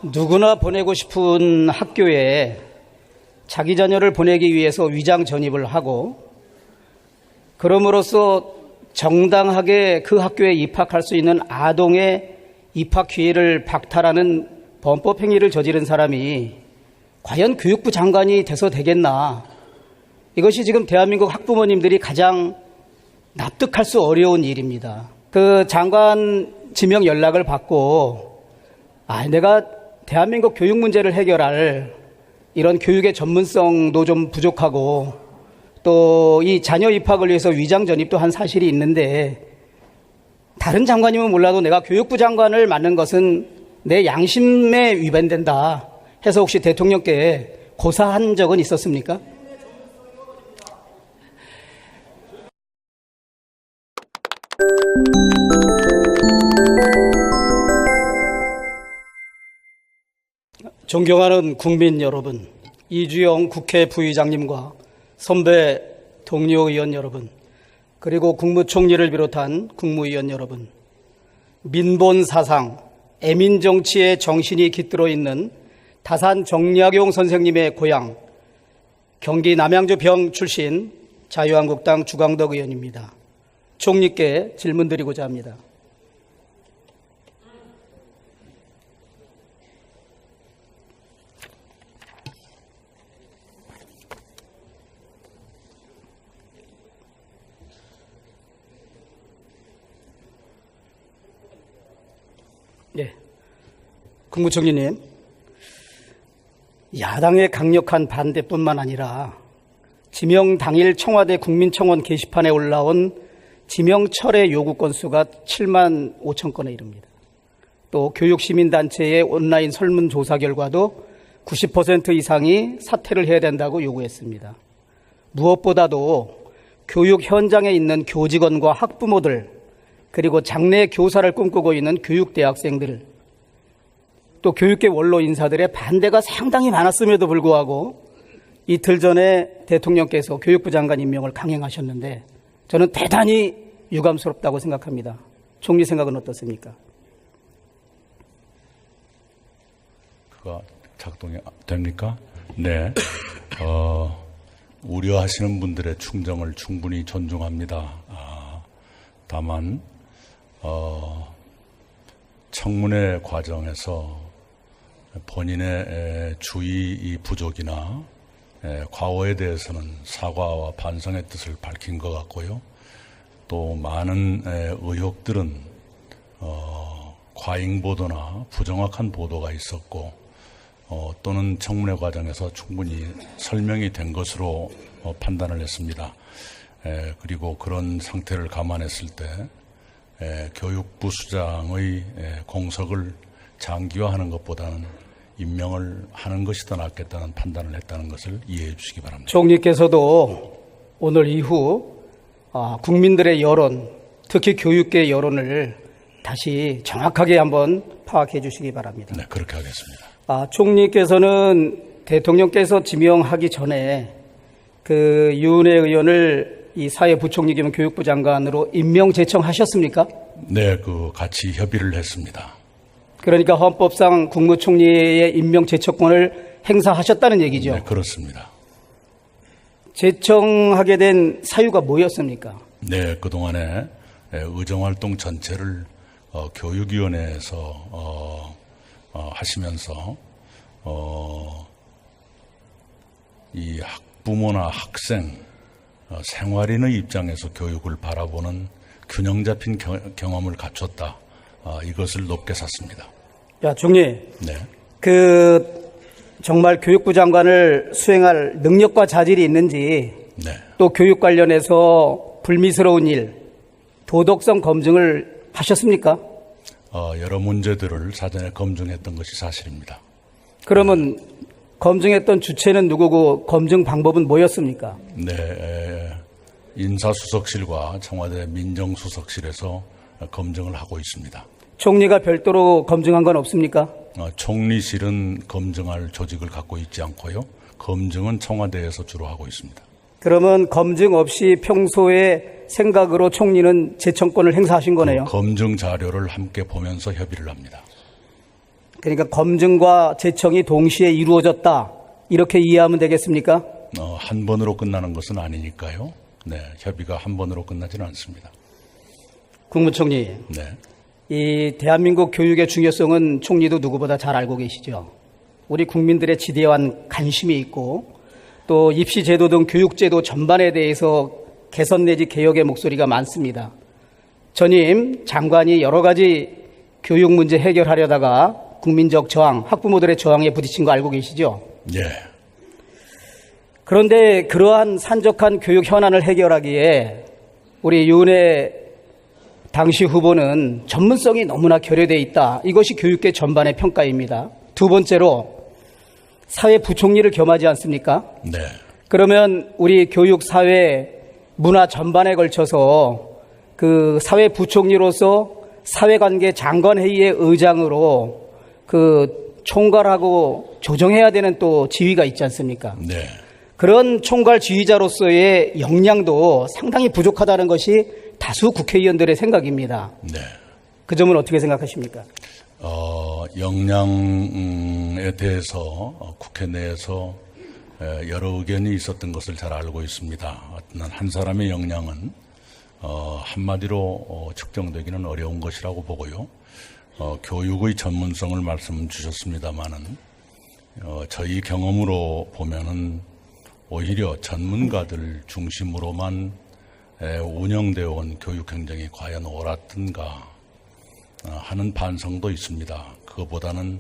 누구나 보내고 싶은 학교에 자기 자녀를 보내기 위해서 위장 전입을 하고 그럼으로써 정당하게 그 학교에 입학할 수 있는 아동의 입학 기회를 박탈하는 범법 행위를 저지른 사람이 과연 교육부 장관이 돼서 되겠나? 이것이 지금 대한민국 학부모님들이 가장 납득할 수 어려운 일입니다. 그 장관 지명 연락을 받고 내가 대한민국 교육 문제를 해결할 이런 교육의 전문성도 좀 부족하고 또 이 자녀 입학을 위해서 위장 전입도 한 사실이 있는데 다른 장관이면 몰라도 내가 교육부 장관을 맡는 것은 내 양심에 위반된다 해서 혹시 대통령께 고사한 적은 있었습니까? 존경하는 국민 여러분, 이주영 국회 부의장님과 선배 동료 의원 여러분, 그리고 국무총리를 비롯한 국무위원 여러분, 민본 사상, 애민 정치의 정신이 깃들어 있는 다산 정약용 선생님의 고향, 경기 남양주 병 출신 자유한국당 주광덕 의원입니다. 총리께 질문드리고자 합니다. 네, 국무총리님, 야당의 강력한 반대뿐만 아니라 지명 당일 청와대 국민청원 게시판에 올라온 지명 철회 요구 건수가 7만 5천 건에 이릅니다. 또 교육시민단체의 온라인 설문조사 결과도 90% 이상이 사퇴를 해야 된다고 요구했습니다. 무엇보다도 교육 현장에 있는 교직원과 학부모들, 그리고 장래 교사를 꿈꾸고 있는 교육대학생들, 또 교육계 원로 인사들의 반대가 상당히 많았음에도 불구하고 이틀 전에 대통령께서 교육부 장관 임명을 강행하셨는데 저는 대단히 유감스럽다고 생각합니다. 총리 생각은 어떻습니까? 그거 작동이 됩니까? 네. 우려하시는 분들의 충정을 충분히 존중합니다. 다만 청문회 과정에서 본인의 주의 부족이나 과오에 대해서는 사과와 반성의 뜻을 밝힌 것 같고요. 또 많은 의혹들은 과잉 보도나 부정확한 보도가 있었고 또는 청문회 과정에서 충분히 설명이 된 것으로 판단을 했습니다. 그리고 그런 상태를 감안했을 때 교육부 수장의 공석을 장기화하는 것보다는 임명을 하는 것이 더 낫겠다는 판단을 했다는 것을 이해해 주시기 바랍니다. 총리께서도 오늘 이후 국민들의 여론, 특히 교육계 여론을 다시 정확하게 한번 파악해 주시기 바랍니다. 네, 그렇게 하겠습니다. 총리께서는 대통령께서 지명하기 전에 그 유은혜 의원을 이 사회부총리 겸 교육부 장관으로 임명 제청하셨습니까? 네, 같이 협의를 했습니다. 그러니까 헌법상 국무총리의 임명 제청권을 행사하셨다는 얘기죠? 네, 그렇습니다. 제청하게 된 사유가 뭐였습니까? 네, 그동안에 의정활동 전체를 교육위원회에서 하시면서 이 학부모나 학생, 생활인의 입장에서 교육을 바라보는 균형 잡힌 경험을 갖췄다. 이것을 높게 샀습니다. 야, 총리. 네. 정말 교육부 장관을 수행할 능력과 자질이 있는지, 네. 또 교육 관련해서 불미스러운 일, 도덕성 검증을 하셨습니까? 여러 문제들을 사전에 검증했던 것이 사실입니다. 그러면 검증했던 주체는 누구고 검증 방법은 뭐였습니까? 네, 인사수석실과 청와대 민정수석실에서 검증을 하고 있습니다. 총리가 별도로 검증한 건 없습니까? 총리실은 검증할 조직을 갖고 있지 않고요. 검증은 청와대에서 주로 하고 있습니다. 그러면 검증 없이 평소에 생각으로 총리는 제청권을 행사하신 거네요. 검증 자료를 함께 보면서 협의를 합니다. 그러니까 검증과 제청이 동시에 이루어졌다. 이렇게 이해하면 되겠습니까? 한 번으로 끝나는 것은 아니니까요. 네, 협의가 한 번으로 끝나지는 않습니다. 국무총리, 네. 이 대한민국 교육의 중요성은 총리도 누구보다 잘 알고 계시죠. 우리 국민들의 지대한 관심이 있고 또 입시제도 등 교육제도 전반에 대해서 개선 내지 개혁의 목소리가 많습니다. 전임 장관이 여러 가지 교육 문제 해결하려다가 국민적 저항, 학부모들의 저항에 부딪힌 거 알고 계시죠? 예. 그런데 그러한 산적한 교육 현안을 해결하기에 우리 윤회 당시 후보는 전문성이 너무나 결여되어 있다. 이것이 교육계 전반의 평가입니다. 두 번째로 사회부총리를 겸하지 않습니까? 네. 그러면 우리 교육, 사회, 문화 전반에 걸쳐서 그 사회부총리로서 사회관계 장관회의의 의장으로 그 총괄하고 조정해야 되는 또 지위가 있지 않습니까? 네. 그런 총괄 지휘자로서의 역량도 상당히 부족하다는 것이 다수 국회의원들의 생각입니다. 네. 그 점은 어떻게 생각하십니까? 역량에 대해서 국회 내에서 여러 의견이 있었던 것을 잘 알고 있습니다. 한 사람의 역량은 한마디로 측정되기는 어려운 것이라고 보고요. 교육의 전문성을 말씀 주셨습니다마는 저희 경험으로 보면은 오히려 전문가들 중심으로만 운영되어 온 교육 행정이 과연 옳았던가 하는 반성도 있습니다. 그거보다는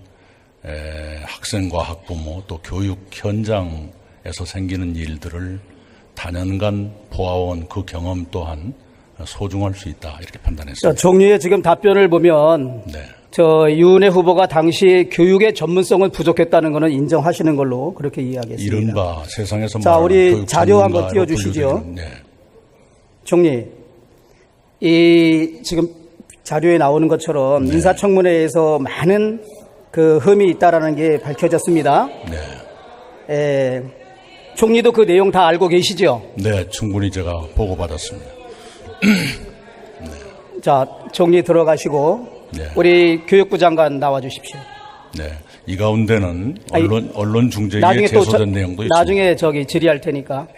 학생과 학부모 또 교육 현장에서 생기는 일들을 단연간 보아온 그 경험 또한 소중할 수 있다 이렇게 판단했습니다. 총리의 지금 답변을 보면 네. 윤회 후보가 당시 교육의 전문성을 부족했다는 것은 인정하시는 걸로 그렇게 이해하겠습니다. 이른바 세상에서 자, 말하는 우리 교육 자료 한번 전문가로 띄워주시죠. 분류되는, 네. 총리, 이 지금 자료에 나오는 것처럼 네. 인사청문회에서 많은 그 흠이 있다라는 게 밝혀졌습니다. 네. 총리도 그 내용 다 알고 계시죠? 네, 충분히 제가 보고받았습니다. 자, 총리 들어가시고 네. 우리 교육부 장관 나와 주십시오. 네. 이 가운데는 언론 중재위에 나중에 또 제소된 내용도 있습니다. 나중에 질의할 테니까.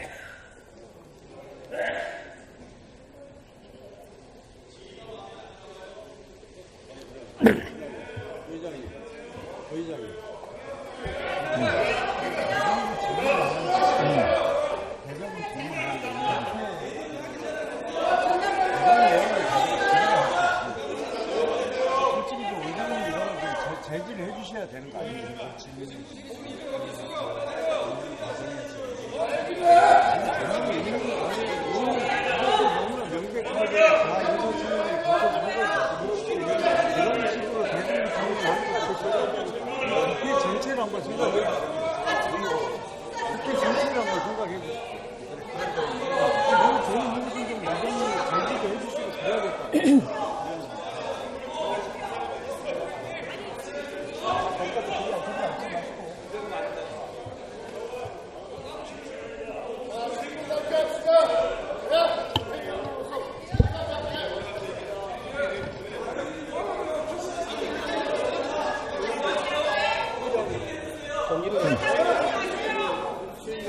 제지를 해주셔야 되는 거 아닙니까? 너무나 명백하게 다 이런 식으로 이런 식으로 대중이 정리하는 것이 그게 정체를 한번 생각해요. 그게 정체를 한번 생각해보세요. 너무 좋은 분들 좀 의견을 제지도 해주시고 그래야겠다.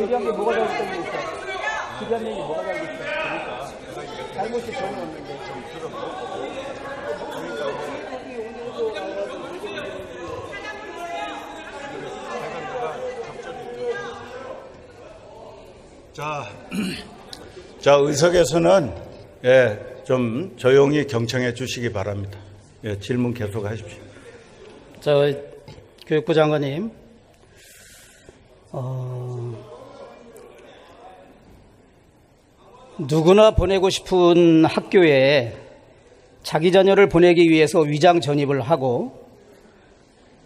질의한 게 뭐가 잘못된 게 있어? 질의한 얘기 뭐가 잘못된 게 있어? 잘못이 전혀 없는데. 자, 의석에서는 좀 조용히 경청해 주시기 바랍니다. 질문 계속 하십시오. 교육부 장관님, 누구나 보내고 싶은 학교에 자기 자녀를 보내기 위해서 위장 전입을 하고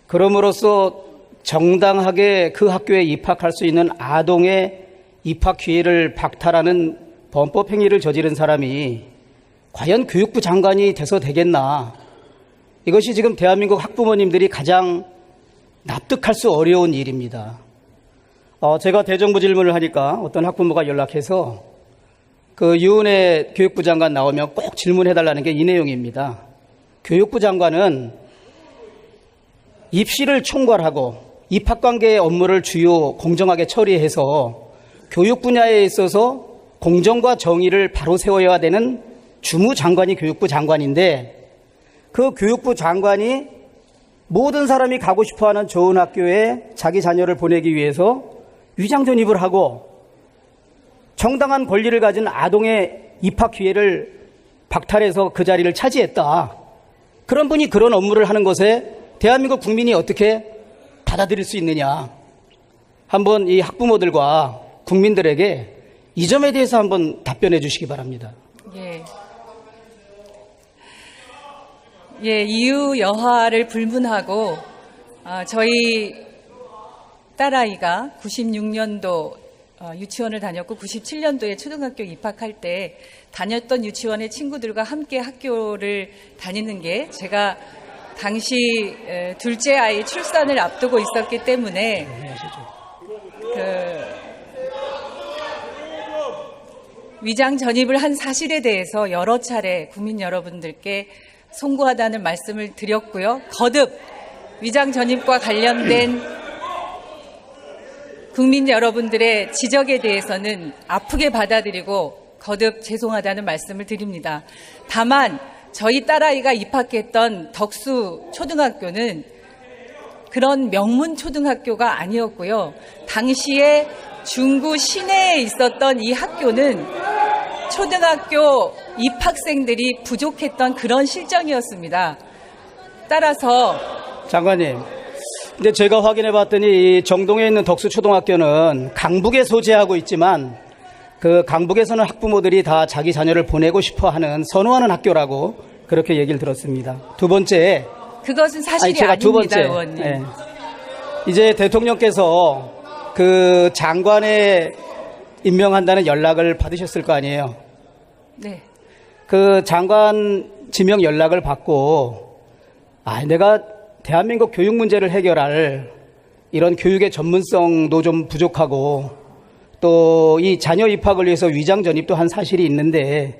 그럼으로써 정당하게 그 학교에 입학할 수 있는 아동의 입학 기회를 박탈하는 범법 행위를 저지른 사람이 과연 교육부 장관이 돼서 되겠나? 이것이 지금 대한민국 학부모님들이 가장 납득할 수 어려운 일입니다. 제가 대정부 질문을 하니까 어떤 학부모가 연락해서 그 유은혜 교육부 장관 나오면 꼭 질문해달라는 게 이 내용입니다. 교육부 장관은 입시를 총괄하고 입학관계의 업무를 주요 공정하게 처리해서 교육 분야에 있어서 공정과 정의를 바로 세워야 되는 주무장관이 교육부 장관인데, 그 교육부 장관이 모든 사람이 가고 싶어하는 좋은 학교에 자기 자녀를 보내기 위해서 위장 전입을 하고 정당한 권리를 가진 아동의 입학 기회를 박탈해서 그 자리를 차지했다. 그런 분이 그런 업무를 하는 것에 대한민국 국민이 어떻게 받아들일 수 있느냐. 한번 이 학부모들과 국민들에게 이 점에 대해서 한번 답변해 주시기 바랍니다. 이유 여하를 불문하고 저희 딸아이가 96년도 유치원을 다녔고 97년도에 초등학교 입학할 때 다녔던 유치원의 친구들과 함께 학교를 다니는 게 제가 당시 둘째 아이 출산을 앞두고 있었기 때문에 위장 전입을 한 사실에 대해서 여러 차례 국민 여러분들께 송구하다는 말씀을 드렸고요. 거듭 위장 전입과 관련된 국민 여러분들의 지적에 대해서는 아프게 받아들이고 거듭 죄송하다는 말씀을 드립니다. 다만 저희 딸아이가 입학했던 덕수 초등학교는 그런 명문 초등학교가 아니었고요. 당시에 중구 시내에 있었던 이 학교는 초등학교 입학생들이 부족했던 그런 실정이었습니다. 따라서 장관님, 근데 제가 확인해 봤더니 이 정동에 있는 덕수초등학교는 강북에 소재하고 있지만 그 강북에서는 학부모들이 다 자기 자녀를 보내고 싶어하는 선호하는 학교라고 그렇게 얘기를 들었습니다. 두 번째, 그것은 사실이 제가 두 번째, 의원님. 이제 대통령께서 그 장관에 임명한다는 연락을 받으셨을 거 아니에요. 네. 그 장관 지명 연락을 받고 내가 대한민국 교육 문제를 해결할 이런 교육의 전문성도 좀 부족하고 또 이 자녀 입학을 위해서 위장 전입도 한 사실이 있는데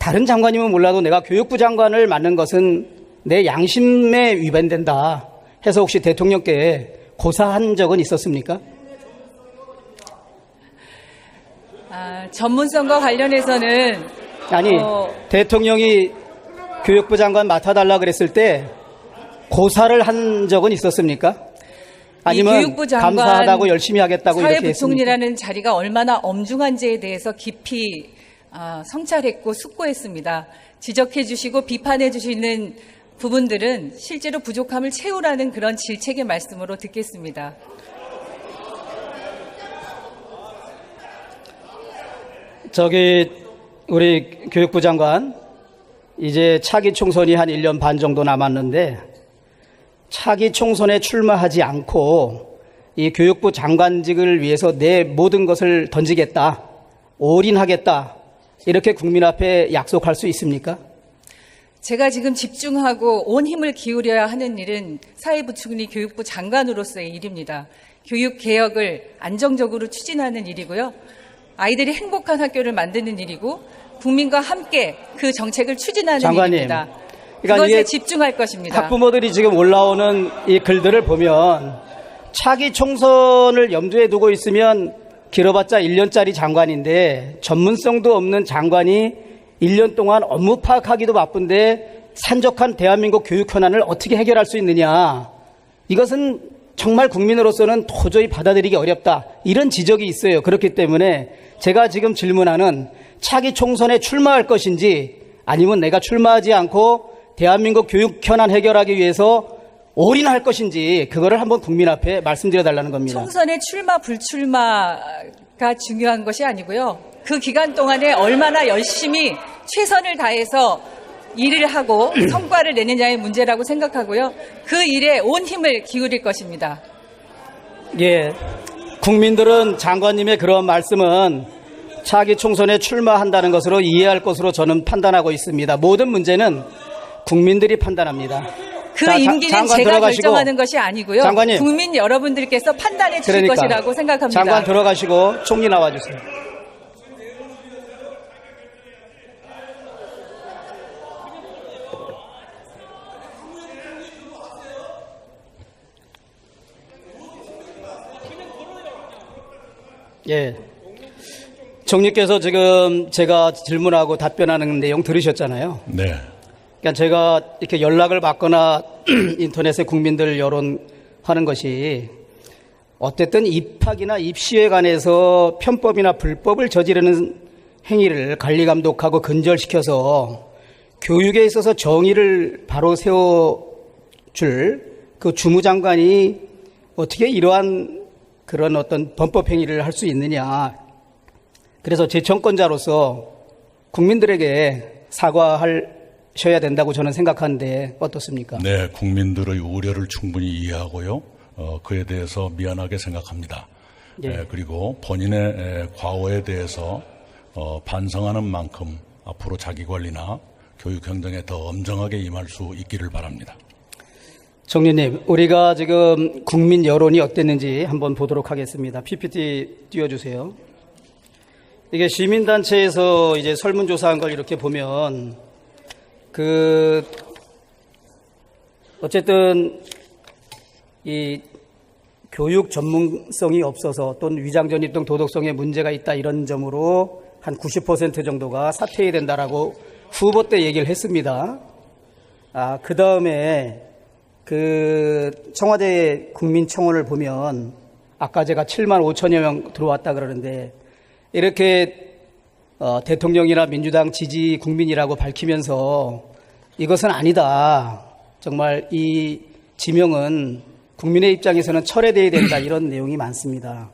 다른 장관이면 몰라도 내가 교육부 장관을 맡는 것은 내 양심에 위반된다 해서 혹시 대통령께 고사한 적은 있었습니까? 전문성과 관련해서는 대통령이 교육부 장관 맡아달라 그랬을 때 고사를 한 적은 있었습니까? 아니면 교육부 장관 감사하다고 열심히 하겠다고 이렇게 했습니까? 사회부총리라는 자리가 얼마나 엄중한지에 대해서 깊이 성찰했고 숙고했습니다. 지적해 주시고 비판해 주시는 부분들은 실제로 부족함을 채우라는 그런 질책의 말씀으로 듣겠습니다. 우리 교육부 장관 이제 차기 총선이 한 1년 반 정도 남았는데 차기 총선에 출마하지 않고 이 교육부 장관직을 위해서 내 모든 것을 던지겠다, 올인하겠다 이렇게 국민 앞에 약속할 수 있습니까? 제가 지금 집중하고 온 힘을 기울여야 하는 일은 사회부총리 교육부 장관으로서의 일입니다. 교육개혁을 안정적으로 추진하는 일이고요. 아이들이 행복한 학교를 만드는 일이고 국민과 함께 그 정책을 추진하는 장관님, 일입니다. 그러니까 그것에 집중할 것입니다. 학부모들이 지금 올라오는 이 글들을 보면 차기 총선을 염두에 두고 있으면 길어봤자 1년짜리 장관인데 전문성도 없는 장관이 1년 동안 업무 파악하기도 바쁜데 산적한 대한민국 교육 현안을 어떻게 해결할 수 있느냐. 이것은 정말 국민으로서는 도저히 받아들이기 어렵다. 이런 지적이 있어요. 그렇기 때문에 제가 지금 질문하는 차기 총선에 출마할 것인지 아니면 내가 출마하지 않고 대한민국 교육 현안 해결하기 위해서 올인할 것인지 그거를 한번 국민 앞에 말씀드려달라는 겁니다. 총선에 출마 불출마가 중요한 것이 아니고요. 그 기간 동안에 얼마나 열심히 최선을 다해서 일을 하고 성과를 내느냐의 문제라고 생각하고요. 그 일에 온 힘을 기울일 것입니다. 예, 국민들은 장관님의 그런 말씀은 차기 총선에 출마한다는 것으로 이해할 것으로 저는 판단하고 있습니다. 모든 문제는 국민들이 판단합니다. 그 임기는 제가 결정하는 것이 아니고요. 장관님, 국민 여러분들께서 판단해 주실 것이라고 생각합니다. 장관 들어가시고 총리 나와주세요. 예. 총리께서 지금 제가 질문하고 답변하는 내용 들으셨잖아요. 네. 그러니까 제가 이렇게 연락을 받거나 인터넷에 국민들 여론하는 것이 어쨌든 입학이나 입시에 관해서 편법이나 불법을 저지르는 행위를 관리 감독하고 근절시켜서 교육에 있어서 정의를 바로 세워줄 그 주무장관이 어떻게 이러한 그런 어떤 범법 행위를 할 수 있느냐. 그래서 제 정권자로서 국민들에게 사과하셔야 된다고 저는 생각하는데 어떻습니까? 네, 국민들의 우려를 충분히 이해하고요. 그에 대해서 미안하게 생각합니다. 예. 그리고 본인의 과오에 대해서 반성하는 만큼 앞으로 자기관리나 교육행정에 더 엄정하게 임할 수 있기를 바랍니다. 총리님, 우리가 지금 국민 여론이 어땠는지 한번 보도록 하겠습니다. PPT 띄워주세요. 이게 시민단체에서 이제 설문조사한 걸 이렇게 보면, 어쨌든, 이 교육 전문성이 없어서 또는 위장전입 등 도덕성에 문제가 있다 이런 점으로 한 90% 정도가 사퇴해야 된다라고 후보 때 얘기를 했습니다. 그 다음에 청와대 국민청원을 보면 아까 제가 7만 5천여 명 들어왔다 그러는데 이렇게 대통령이나 민주당 지지 국민이라고 밝히면서 이것은 아니다. 정말 이 지명은 국민의 입장에서는 철회돼야 된다 이런 내용이 많습니다.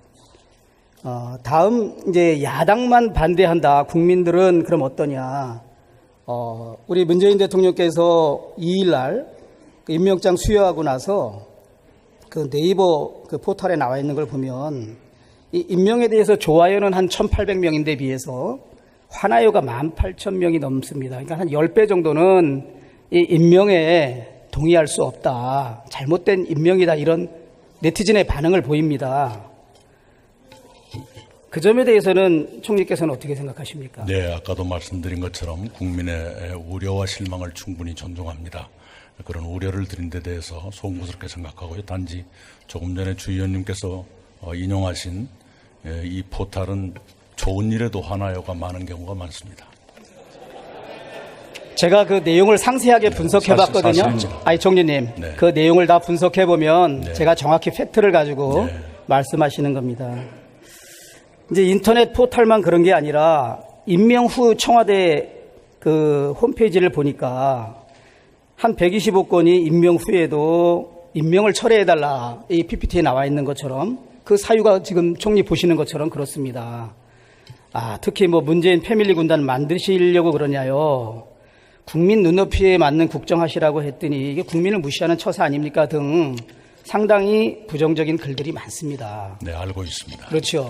다음 이제 야당만 반대한다. 국민들은 그럼 어떠냐? 우리 문재인 대통령께서 2일 날 임명장 수여하고 나서 그 네이버 그 포털에 나와 있는 걸 보면 이 임명에 대해서 좋아요는 한 1,800명인데 비해서 환하요가 18,000명이 넘습니다. 그러니까 한 10배 정도는 이 임명에 동의할 수 없다. 잘못된 임명이다. 이런 네티즌의 반응을 보입니다. 그 점에 대해서는 총리께서는 어떻게 생각하십니까? 네, 아까도 말씀드린 것처럼 국민의 우려와 실망을 충분히 존중합니다. 그런 우려를 드린 데 대해서 송구스럽게 생각하고요. 단지 조금 전에 주 의원님께서 인용하신 이 포탈은 좋은 일에도 환하요가 많은 경우가 많습니다. 제가 그 내용을 상세하게 분석해봤거든요. 사실입니다. 아니, 총리님. 네. 그 내용을 다 분석해보면 네. 제가 정확히 팩트를 가지고 네. 말씀하시는 겁니다. 이제 인터넷 포털만 그런 게 아니라 임명 후 청와대 그 홈페이지를 보니까 한 125건이 임명 후에도 임명을 철회해달라. 이 PPT에 나와 있는 것처럼 그 사유가 지금 총리 보시는 것처럼 그렇습니다. 특히 뭐 문재인 패밀리 군단 만드시려고 그러냐요. 국민 눈높이에 맞는 국정하시라고 했더니 이게 국민을 무시하는 처사 아닙니까 등 상당히 부정적인 글들이 많습니다. 네, 알고 있습니다. 그렇죠.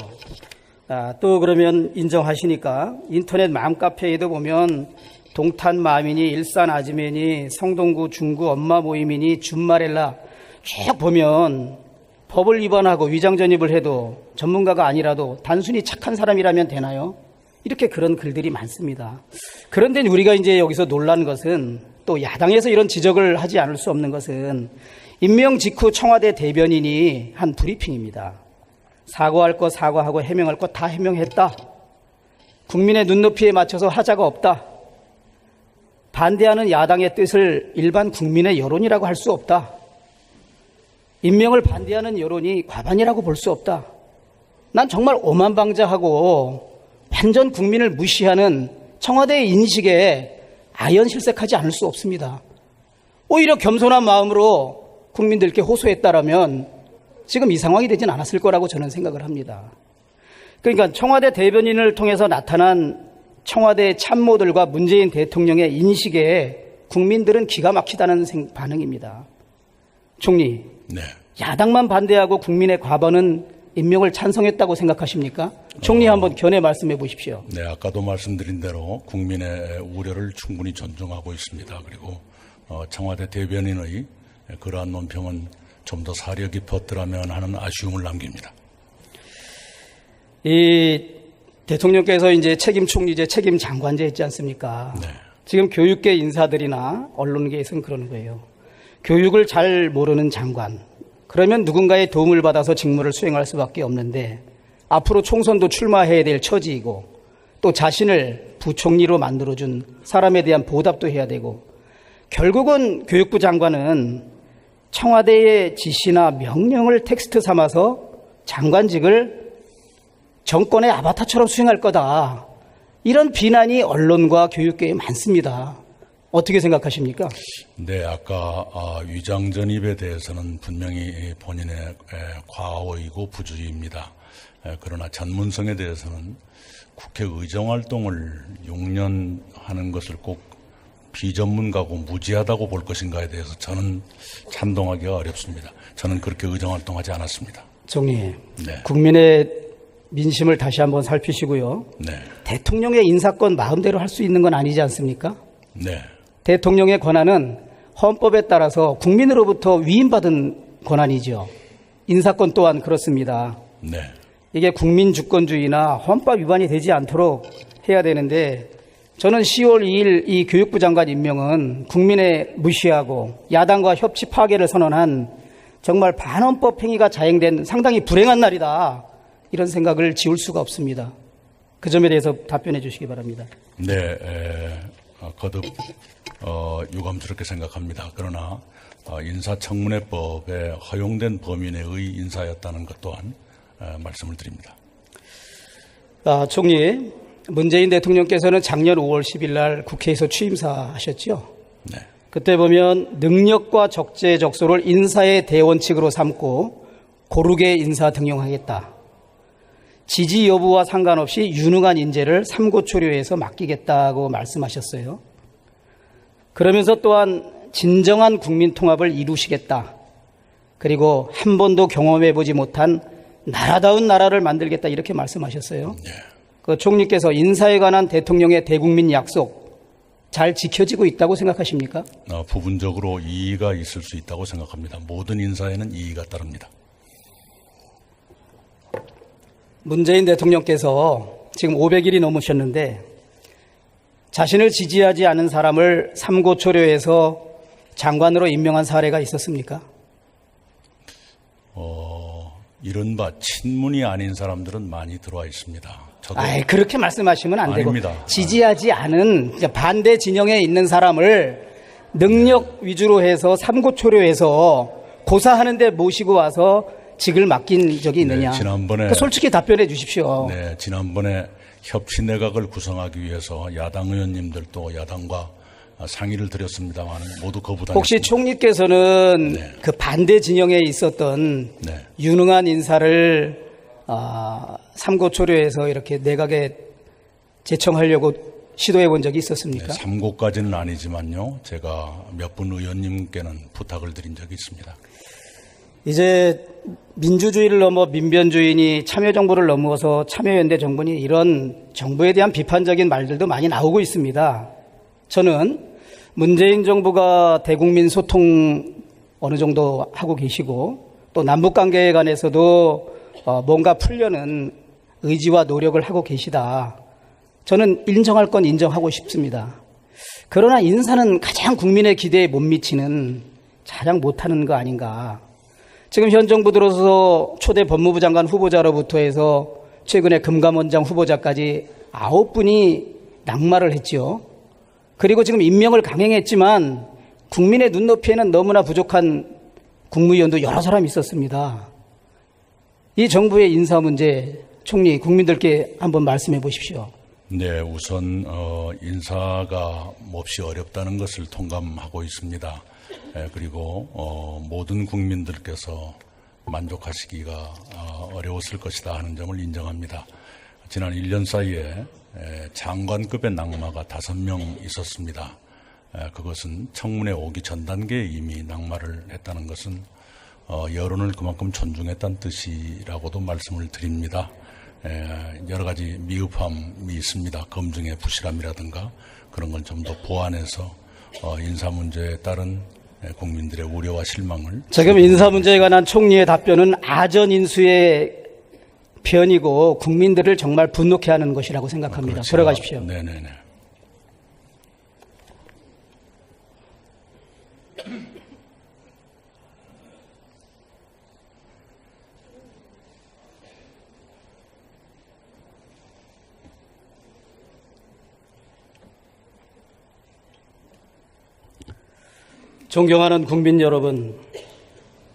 또 그러면 인정하시니까 인터넷 맘카페에도 보면 동탄 마민이, 일산 아즈맨이, 성동구 중구 엄마 모임이니, 준마렐라 쭉 보면 법을 위반하고 위장전입을 해도 전문가가 아니라도 단순히 착한 사람이라면 되나요? 이렇게 그런 글들이 많습니다. 그런데 우리가 이제 여기서 놀란 것은 또 야당에서 이런 지적을 하지 않을 수 없는 것은 임명 직후 청와대 대변인이 한 브리핑입니다. 사과할 거 사과하고 해명할 거 다 해명했다. 국민의 눈높이에 맞춰서 하자가 없다. 반대하는 야당의 뜻을 일반 국민의 여론이라고 할 수 없다. 임명을 반대하는 여론이 과반이라고 볼 수 없다. 난 정말 오만방자하고 완전 국민을 무시하는 청와대의 인식에 아연실색하지 않을 수 없습니다. 오히려 겸손한 마음으로 국민들께 호소했다라면 지금 이 상황이 되진 않았을 거라고 저는 생각을 합니다. 그러니까 청와대 대변인을 통해서 나타난 청와대 참모들과 문재인 대통령의 인식에 국민들은 기가 막히다는 반응입니다. 총리, 네. 야당만 반대하고 국민의 과반은 임명을 찬성했다고 생각하십니까? 총리 한번 견해 말씀해 보십시오. 네, 아까도 말씀드린 대로 국민의 우려를 충분히 존중하고 있습니다. 그리고 청와대 대변인의 그러한 논평은 좀 더 사려 깊었더라면 하는 아쉬움을 남깁니다. 이 대통령께서 이제 책임 총리제, 책임 장관제 했지 않습니까? 네. 지금 교육계 인사들이나 언론계에서는 그러는 거예요. 교육을 잘 모르는 장관. 그러면 누군가의 도움을 받아서 직무를 수행할 수밖에 없는데 앞으로 총선도 출마해야 될 처지이고 또 자신을 부총리로 만들어준 사람에 대한 보답도 해야 되고 결국은 교육부 장관은 청와대의 지시나 명령을 텍스트 삼아서 장관직을 정권의 아바타처럼 수행할 거다. 이런 비난이 언론과 교육계에 많습니다. 어떻게 생각하십니까? 네, 아까 위장 전입에 대해서는 분명히 본인의 과오이고 부주의입니다. 그러나 전문성에 대해서는 국회 의정 활동을 6년 하는 것을 꼭 비전문가고 무지하다고 볼 것인가에 대해서 저는 찬동하기가 어렵습니다. 저는 그렇게 의정 활동하지 않았습니다. 총리, 네. 국민의 민심을 다시 한번 살피시고요. 네, 대통령의 인사권 마음대로 할 수 있는 건 아니지 않습니까? 네, 대통령의 권한은 헌법에 따라서 국민으로부터 위임받은 권한이죠. 인사권 또한 그렇습니다. 네. 이게 국민 주권주의나 헌법 위반이 되지 않도록 해야 되는데 저는 10월 2일 이 교육부 장관 임명은 국민의 무시하고 야당과 협치 파괴를 선언한 정말 반헌법 행위가 자행된 상당히 불행한 날이다. 이런 생각을 지울 수가 없습니다. 그 점에 대해서 답변해 주시기 바랍니다. 네, 거듭 유감스럽게 생각합니다. 그러나 인사청문회법에 허용된 범위 내의 인사였다는 것 또한 말씀을 드립니다. 총리, 문재인 대통령께서는 작년 5월 10일 날 국회에서 취임사하셨죠. 네, 그때 보면 능력과 적재적소를 인사의 대원칙으로 삼고 고르게 인사 등용하겠다. 지지 여부와 상관없이 유능한 인재를 삼고초려해서 맡기겠다고 말씀하셨어요. 그러면서 또한 진정한 국민 통합을 이루시겠다. 그리고 한 번도 경험해보지 못한 나라다운 나라를 만들겠다 이렇게 말씀하셨어요. 네. 그 총리께서 인사에 관한 대통령의 대국민 약속 잘 지켜지고 있다고 생각하십니까? 부분적으로 이의가 있을 수 있다고 생각합니다. 모든 인사에는 이의가 따릅니다. 문재인 대통령께서 지금 500일이 넘으셨는데 자신을 지지하지 않은 사람을 삼고초려해서 장관으로 임명한 사례가 있었습니까? 이른바 친문이 아닌 사람들은 많이 들어와 있습니다. 저도 그렇게 말씀하시면 안 되고 아닙니다. 지지하지 않은 반대 진영에 있는 사람을 능력 위주로 해서 삼고초려해서 고사하는 데 모시고 와서 직을 맡긴 적이 있느냐. 네, 지난번에 그러니까 솔직히 답변해 주십시오. 네, 지난번에 협치 내각을 구성하기 위해서 야당 의원님들도 야당과 상의를 드렸습니다만 모두 거부당했습니다. 혹시 총리께서는 네. 그 반대 진영에 있었던 네. 유능한 인사를 삼고초려해서 이렇게 내각에 제청하려고 시도해 본 적이 있었습니까? 네, 3고까지는 아니지만요. 제가 몇 분 의원님께는 부탁을 드린 적이 있습니다. 이제 민주주의를 넘어 민변주의니 참여정부를 넘어서 참여연대 정부니 이런 정부에 대한 비판적인 말들도 많이 나오고 있습니다. 저는 문재인 정부가 대국민 소통 어느 정도 하고 계시고 또 남북관계에 관해서도 뭔가 풀려는 의지와 노력을 하고 계시다. 저는 인정할 건 인정하고 싶습니다. 그러나 인사는 가장 국민의 기대에 못 미치는 가장 못하는 거 아닌가. 지금 현 정부 들어서 초대 법무부 장관 후보자로부터 해서 최근에 금감원장 후보자까지 9분이 낙마를 했죠. 그리고 지금 임명을 강행했지만 국민의 눈높이에는 너무나 부족한 국무위원도 여러 사람 있었습니다. 이 정부의 인사 문제, 총리, 국민들께 한번 말씀해 보십시오. 네, 우선 인사가 몹시 어렵다는 것을 통감하고 있습니다. 그리고 모든 국민들께서 만족하시기가 어려웠을 것이다 하는 점을 인정합니다. 지난 1년 사이에 장관급의 낙마가 5명 있었습니다. 그것은 청문회 오기 전 단계에 이미 낙마를 했다는 것은 여론을 그만큼 존중했다는 뜻이라고도 말씀을 드립니다. 여러 가지 미흡함이 있습니다. 검증의 부실함이라든가 그런 건 좀 더 보완해서 인사 문제에 따른 국민들의 우려와 실망을 지금 인사 문제에 관한 총리의 답변은 아전 인수의 편이고 국민들을 정말 분노케 하는 것이라고 생각합니다. 그렇지가, 들어가십시오. 네네네. 존경하는 국민 여러분,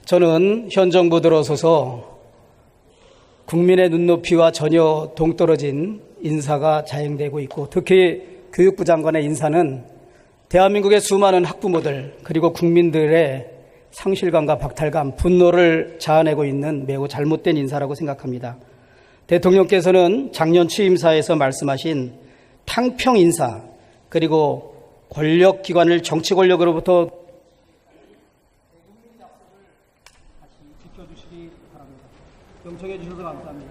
저는 현 정부 들어서서 국민의 눈높이와 전혀 동떨어진 인사가 자행되고 있고, 특히 교육부 장관의 인사는 대한민국의 수많은 학부모들 그리고 국민들의 상실감과 박탈감, 분노를 자아내고 있는 매우 잘못된 인사라고 생각합니다. 대통령께서는 작년 취임사에서 말씀하신 탕평 인사, 그리고 권력기관을 정치 권력으로부터 지켜주시기 바랍니다. 경청해 주셔서 감사합니다.